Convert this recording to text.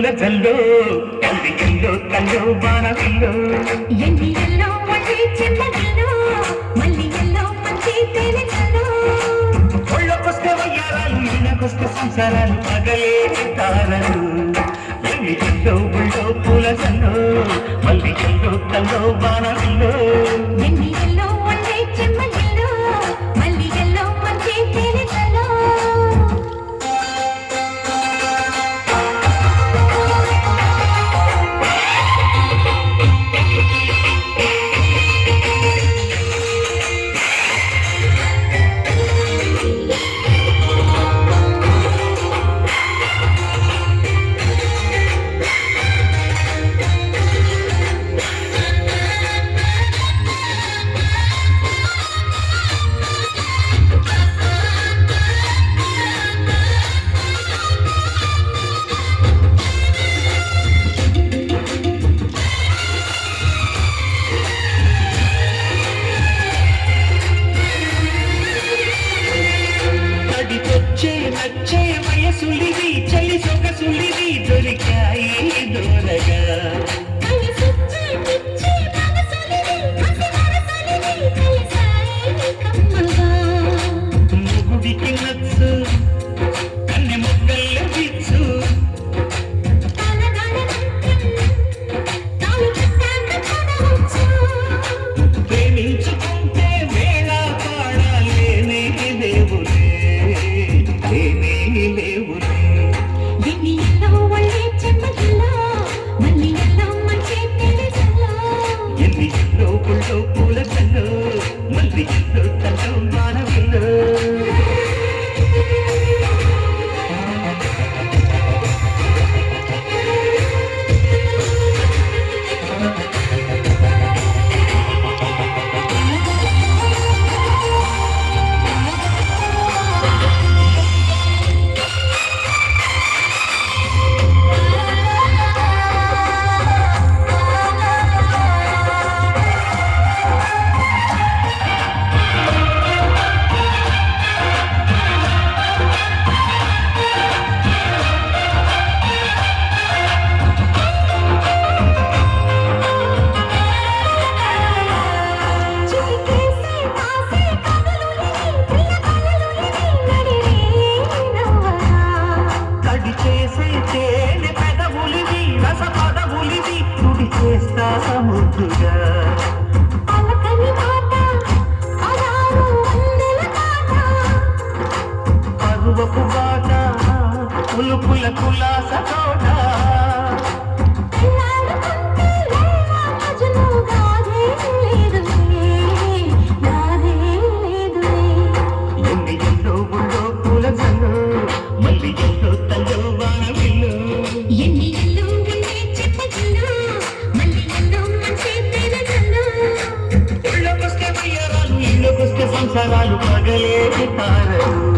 పూల జల్లో కల్లికల్లో కల్లో బాణవిల్లో ఎండి ఎల్లో మంచి చెమ్మగిల్లో మల్లి ఎల్లో మంచి తేనెల్లో ఒళ్ళకొస్తే వయ్యారాలు ఇళ్ళకొస్తే సంసారాలు పగలే తారలు ఎల్లో ఒళ్ళో పూల జల్లో మల్లి ఎల్లో కల్లో బాణవిల్లో ఎండి ఎల్లో మంచి చెమ్మగిల్లో మల్లి ఎల్లో మంచి తేనెల్లో నచ్చే వయసులివి చలి సొగసులివి దొరికాయి దూరగా ముగుడికి నచ్చు కన్నె ముక్కల్లో విచ్చు ప్రేమించుకుంటే వేళ పాడాలేనే దేవులే పూల చల్లో మల్లి ఎల్లో తల్లో మానవిల్లో ముద్దుగా పరువపు బాట పులుపుల కులాస తోట ఎన్ని ఎల్లో గుళ్ళో పూల జల్లో మళ్ళీ ఎల్లో తల్లో వానవిల్లు ఎన్ని ఎల్లో ఉండే చెప్పగిల్లో ఒళ్ళకొస్తే వయ్యారాలు ఇళ్ళకొస్తే సంసారాలు పగలే తారలు